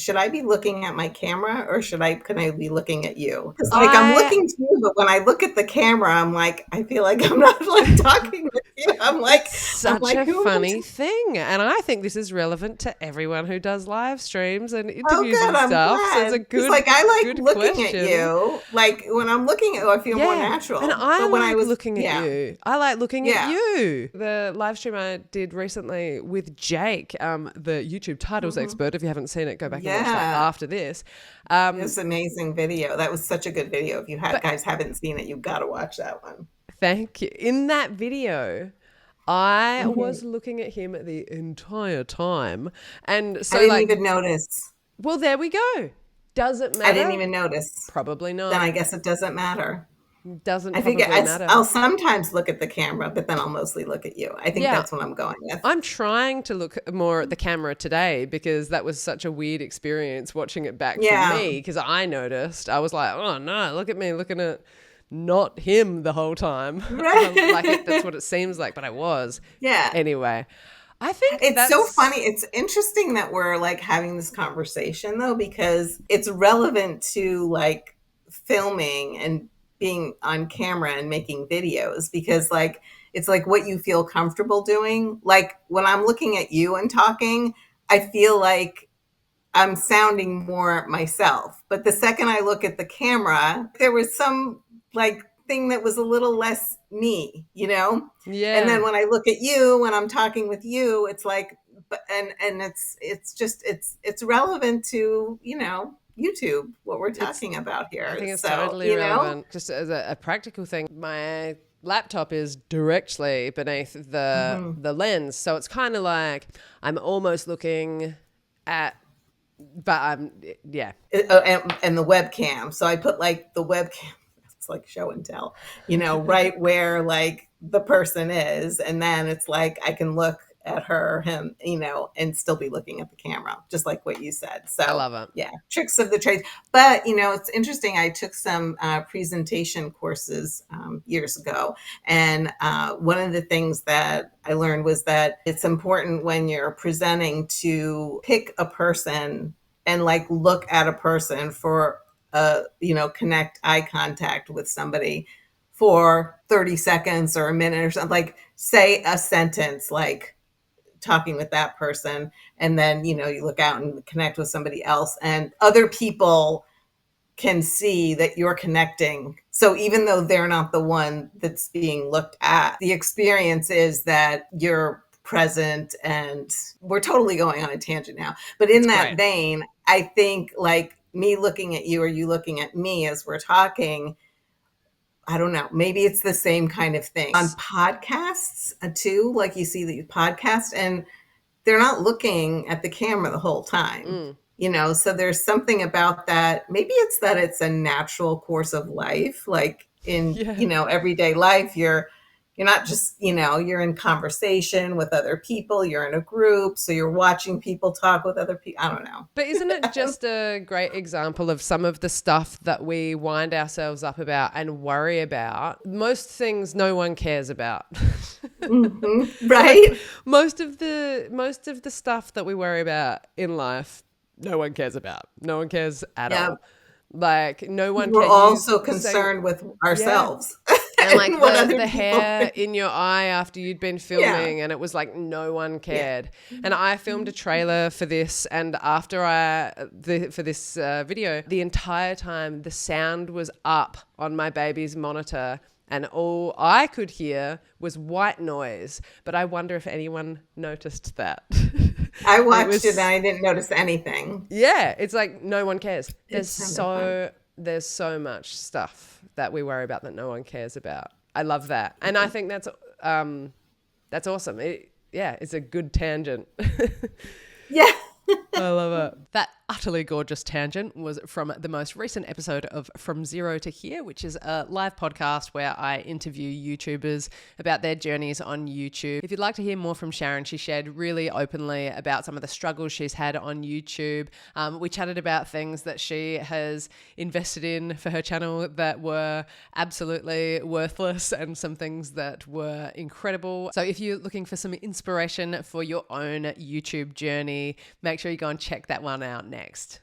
should I be looking at my camera or can I be looking at you? Because like I'm I looking to you, but when I look at the camera, I'm like, I feel like I'm not like talking with you. It's such a Who am I? funny thing. And I think this is relevant to everyone who does live streams and Oh, interviews good. and I'm stuff. So it's a glad. Because like I like good looking at question. you. Like when I'm looking at you, I feel more Yeah. And natural. I But when I like was, looking at yeah, you. I like looking at yeah. you. The live stream I did recently with Jake, the YouTube titles expert. If you haven't seen it, go back and watch that Yeah. after this. It's an amazing video. That was such a good video. If you But guys haven't seen it, you've got to watch that one. thank you. In that video, I Mhm. was looking at him the entire time. And I so, didn't like, even notice. well, there we go. Does it I didn't matter? even notice. Probably Then not. I guess it doesn't matter. Doesn't I think probably matter. I'll sometimes look at the camera, but then I'll mostly look at you. I think Yeah. that's what I'm going with. I'm trying to look more at the camera today because that was such a weird experience watching it back for Yeah. me because I noticed. I was like, oh no, look at me looking at not him the whole time. Right. That's what it seems like, but I was. Yeah. Anyway, I think It's so that's. funny. It's interesting that we're like having this conversation though, because it's relevant to like filming and being on camera and making videos because like it's like what you feel comfortable doing. Like when I'm looking at you and talking, I feel like I'm sounding more myself. But the second I look at the camera, there was some like thing that was a little less me, you know? And Yeah. then when I look at you, when I'm talking with you, it's like, and it's relevant to, YouTube, what we're It's talking about I here. think it's So, totally relevant. Just as a practical thing, my laptop is directly beneath mhm. the lens, so it's kind of like I'm almost looking at, but I'm yeah, And the webcam. So I put like the webcam, it's like show and tell, right where like the person is. And then it's like I can look at her, him, and still be looking at the camera, just like what you said. I So love it. yeah, tricks of the trade. But, it's interesting. I took some presentation courses years ago. And one of the things that I learned was that it's important when you're presenting to pick a person and like look at a person for connect eye contact with somebody for 30 seconds or a minute or something, like say a sentence like talking with that person, and then you look out and connect with somebody else, and other people can see that you're connecting. So even though they're not the one that's being looked at, the experience is that you're present. And we're totally going on a tangent now. But in It's that great. vein, I think like me looking at you or you looking at me as we're talking, I don't know, maybe it's the same kind of thing. On podcasts too, like you see the podcast and they're not looking at the camera the whole time, Mm. so there's something about that. Maybe it's that it's a natural course of life, like in Yeah. everyday life. You're not just, you're in conversation with other people, you're in a group, so you're watching people talk with other people. I don't know. But isn't it just a great example of some of the stuff that we wind ourselves up about and worry about? Most things no one cares about. Right. Most of the stuff that we worry about in life, no one cares about. No one cares at Yeah, all. Like no one we're cares. also Saying, concerned with yeah. ourselves And like and what other the people hair think. in your eye after you'd been Yeah, filming, and it was like no one yeah. cared. And I filmed a trailer for this, and after for this video, the entire time the sound was up on my baby's monitor, and all I could hear was white noise. But I wonder if anyone noticed that. I And it watched it and was I didn't notice anything. yeah, it's like no one cares. It sounded fun. There's so much stuff that we worry about that no one cares about. I love that, and I think that's awesome. It's a good tangent. Yeah. I love it. That utterly gorgeous tangent was from the most recent episode of From Zero to Here, which is a live podcast where I interview YouTubers about their journeys on YouTube. If you'd like to hear more from Sharon, she shared really openly about some of the struggles she's had on YouTube. We chatted about things that she has invested in for her channel that were absolutely worthless and some things that were incredible. So if you're looking for some inspiration for your own YouTube journey, make sure you go and check that one out now. next?